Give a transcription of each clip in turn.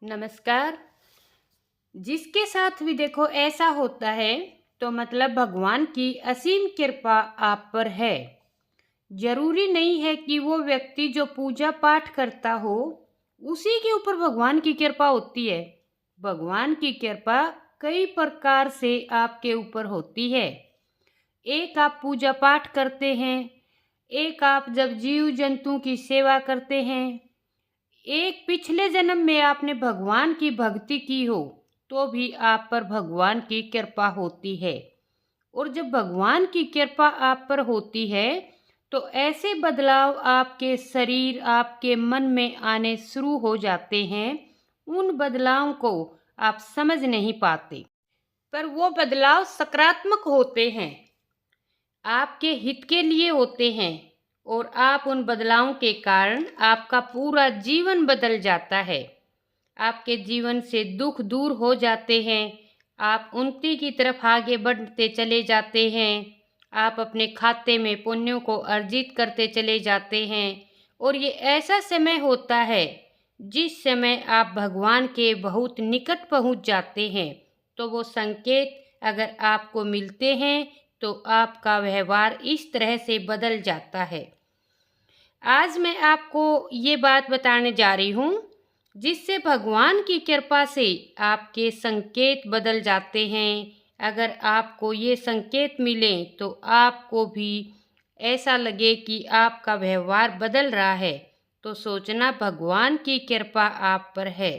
नमस्कार। जिसके साथ भी देखो ऐसा होता है तो मतलब भगवान की असीम कृपा आप पर है। जरूरी नहीं है कि वो व्यक्ति जो पूजा पाठ करता हो उसी के ऊपर भगवान की कृपा होती है। भगवान की कृपा कई प्रकार से आपके ऊपर होती है। एक आप पूजा पाठ करते हैं, एक आप जब जीव जंतु की सेवा करते हैं, एक पिछले जन्म में आपने भगवान की भक्ति की हो तो भी आप पर भगवान की कृपा होती है। और जब भगवान की कृपा आप पर होती है तो ऐसे बदलाव आपके शरीर आपके मन में आने शुरू हो जाते हैं। उन बदलावों को आप समझ नहीं पाते, पर वो बदलाव सकारात्मक होते हैं, आपके हित के लिए होते हैं। और आप उन बदलावों के कारण आपका पूरा जीवन बदल जाता है। आपके जीवन से दुख दूर हो जाते हैं, आप उन्नति की तरफ आगे बढ़ते चले जाते हैं। आप अपने खाते में पुण्यों को अर्जित करते चले जाते हैं। और ये ऐसा समय होता है जिस समय आप भगवान के बहुत निकट पहुंच जाते हैं। तो वो संकेत अगर आपको मिलते हैं तो आपका व्यवहार इस तरह से बदल जाता है। आज मैं आपको ये बात बताने जा रही हूँ जिससे भगवान की कृपा से आपके संकेत बदल जाते हैं। अगर आपको ये संकेत मिले तो आपको भी ऐसा लगे कि आपका व्यवहार बदल रहा है, तो सोचना भगवान की कृपा आप पर है।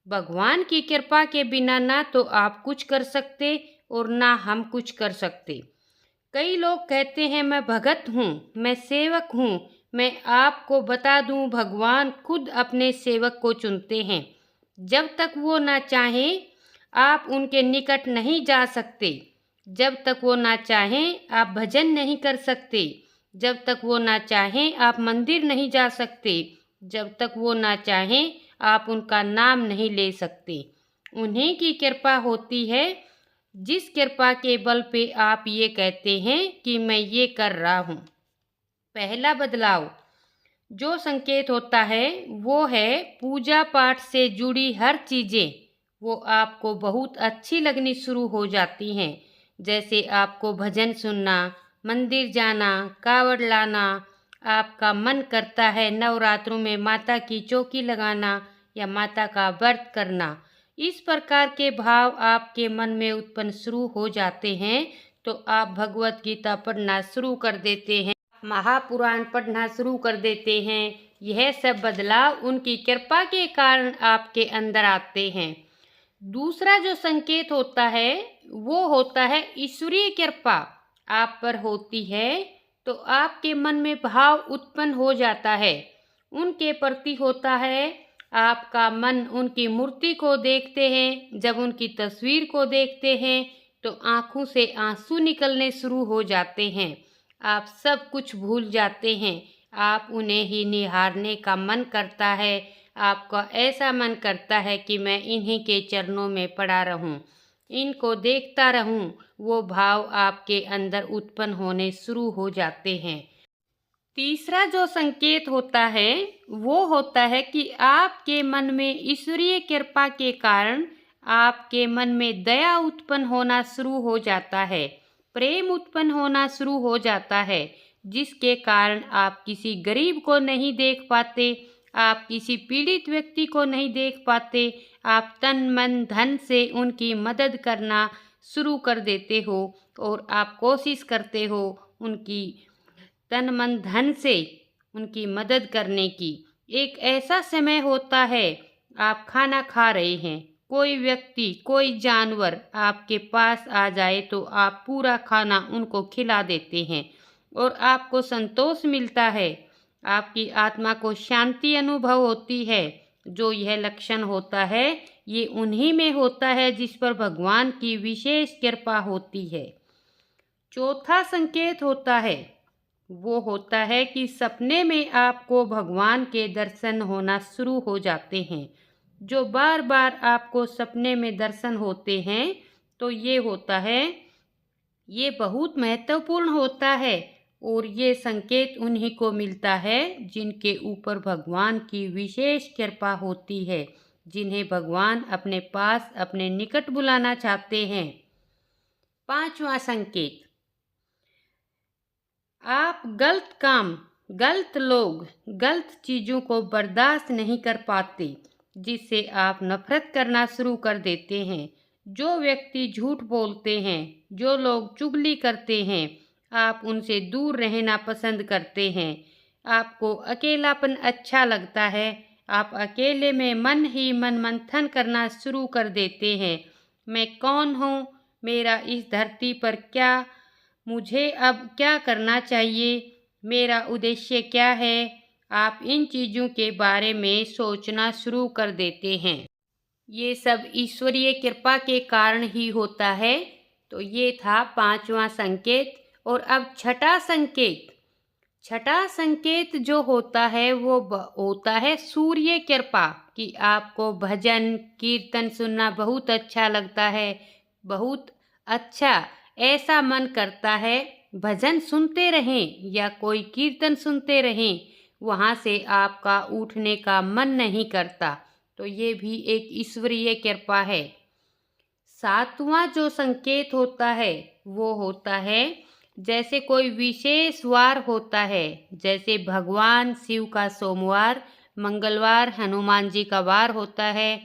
भगवान की कृपा के बिना ना तो आप कुछ कर सकते और ना हम कुछ कर सकते। कई लोग कहते हैं मैं भगत हूँ, मैं सेवक हूँ। मैं आपको बता दूँ, भगवान खुद अपने सेवक को चुनते हैं। जब तक वो ना चाहें आप उनके निकट नहीं जा सकते। जब तक वो ना चाहें आप भजन नहीं कर सकते। जब तक वो ना चाहें आप मंदिर नहीं जा सकते। जब तक वो ना चाहें आप उनका नाम नहीं ले सकते। उन्हीं की कृपा होती है, जिस कृपा के बल पे आप ये कहते हैं कि मैं ये कर रहा हूँ। पहला बदलाव जो संकेत होता है वो है पूजा पाठ से जुड़ी हर चीज़ें वो आपको बहुत अच्छी लगनी शुरू हो जाती हैं। जैसे आपको भजन सुनना, मंदिर जाना, कावड़ लाना। आपका मन करता है नवरात्रों में माता की चौकी लगाना या माता का व्रत करना। इस प्रकार के भाव आपके मन में उत्पन्न शुरू हो जाते हैं तो आप भगवत गीता पढ़ना शुरू कर देते हैं, महापुराण पढ़ना शुरू कर देते हैं। यह सब बदलाव उनकी कृपा के कारण आपके अंदर आते हैं। दूसरा जो संकेत होता है वो होता है ईश्वरीय कृपा आप पर होती है तो आपके मन में भाव उत्पन्न हो जाता है, उनके प्रति होता है। आपका मन उनकी मूर्ति को देखते हैं, जब उनकी तस्वीर को देखते हैं तो आंखों से आंसू निकलने शुरू हो जाते हैं। आप सब कुछ भूल जाते हैं, आप उन्हें ही निहारने का मन करता है। आपका ऐसा मन करता है कि मैं इन्हीं के चरणों में पड़ा रहूं, इनको देखता रहूं। वो भाव आपके अंदर उत्पन्न होने शुरू हो जाते हैं। तीसरा जो संकेत होता है वो होता है कि आपके मन में ईश्वरीय कृपा के कारण आपके मन में दया उत्पन्न होना शुरू हो जाता है, प्रेम उत्पन्न होना शुरू हो जाता है। जिसके कारण आप किसी गरीब को नहीं देख पाते, आप किसी पीड़ित व्यक्ति को नहीं देख पाते। आप तन मन धन से उनकी मदद करना शुरू कर देते हो और आप कोशिश करते हो उनकी तन मन धन से उनकी मदद करने की। एक ऐसा समय होता है आप खाना खा रहे हैं, कोई व्यक्ति कोई जानवर आपके पास आ जाए तो आप पूरा खाना उनको खिला देते हैं और आपको संतोष मिलता है, आपकी आत्मा को शांति अनुभव होती है। जो यह लक्षण होता है ये उन्हीं में होता है जिस पर भगवान की विशेष कृपा होती है। चौथा संकेत होता है वो होता है कि सपने में आपको भगवान के दर्शन होना शुरू हो जाते हैं। जो बार बार आपको सपने में दर्शन होते हैं तो ये होता है, ये बहुत महत्वपूर्ण होता है। और ये संकेत उन्हीं को मिलता है जिनके ऊपर भगवान की विशेष कृपा होती है, जिन्हें भगवान अपने पास अपने निकट बुलाना चाहते हैं। 5वां संकेत, आप गलत काम, गलत लोग, गलत चीज़ों को बर्दाश्त नहीं कर पाते, जिससे आप नफरत करना शुरू कर देते हैं। जो व्यक्ति झूठ बोलते हैं, जो लोग चुगली करते हैं, आप उनसे दूर रहना पसंद करते हैं। आपको अकेलापन अच्छा लगता है। आप अकेले में मन ही मन मंथन करना शुरू कर देते हैं। मैं कौन हूँ? मेरा इस धरती पर क्या? मुझे अब क्या करना चाहिए? मेरा उद्देश्य क्या है? आप इन चीज़ों के बारे में सोचना शुरू कर देते हैं। ये सब ईश्वरीय कृपा के कारण ही होता है। तो ये था 5वां संकेत। और अब छठा संकेत। छठा संकेत जो होता है वो होता है सूर्य कृपा, कि आपको भजन कीर्तन सुनना बहुत अच्छा लगता है। बहुत अच्छा, ऐसा मन करता है भजन सुनते रहें या कोई कीर्तन सुनते रहें, वहाँ से आपका उठने का मन नहीं करता। तो ये भी एक ईश्वरीय कृपा है। 7वां जो संकेत होता है वो होता है जैसे कोई विशेष वार होता है, जैसे भगवान शिव का सोमवार, मंगलवार हनुमान जी का वार होता है,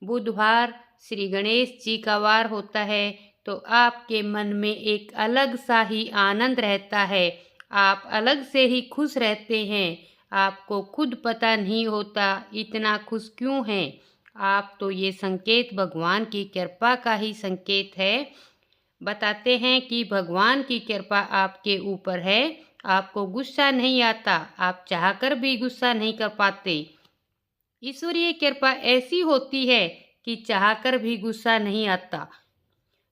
बुधवार श्री गणेश जी का वार होता है, तो आपके मन में एक अलग सा ही आनंद रहता है। आप अलग से ही खुश रहते हैं। आपको खुद पता नहीं होता इतना खुश क्यों हैं आप। तो ये संकेत भगवान की कृपा का ही संकेत है। बताते हैं कि भगवान की कृपा आपके ऊपर है। आपको गुस्सा नहीं आता, आप चाहकर भी गुस्सा नहीं कर पाते। ईश्वरीय कृपा ऐसी होती है कि चाहकर भी गुस्सा नहीं आता।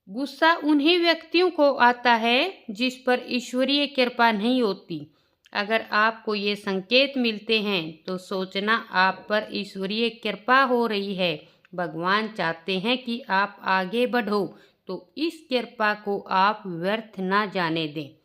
गुस्सा उन्हीं व्यक्तियों को आता है जिस पर ईश्वरीय कृपा नहीं होती। अगर आपको ये संकेत मिलते हैं तो सोचना आप पर ईश्वरीय कृपा हो रही है। भगवान चाहते हैं कि आप आगे बढ़ो, तो इस कृपा को आप व्यर्थ ना जाने दें।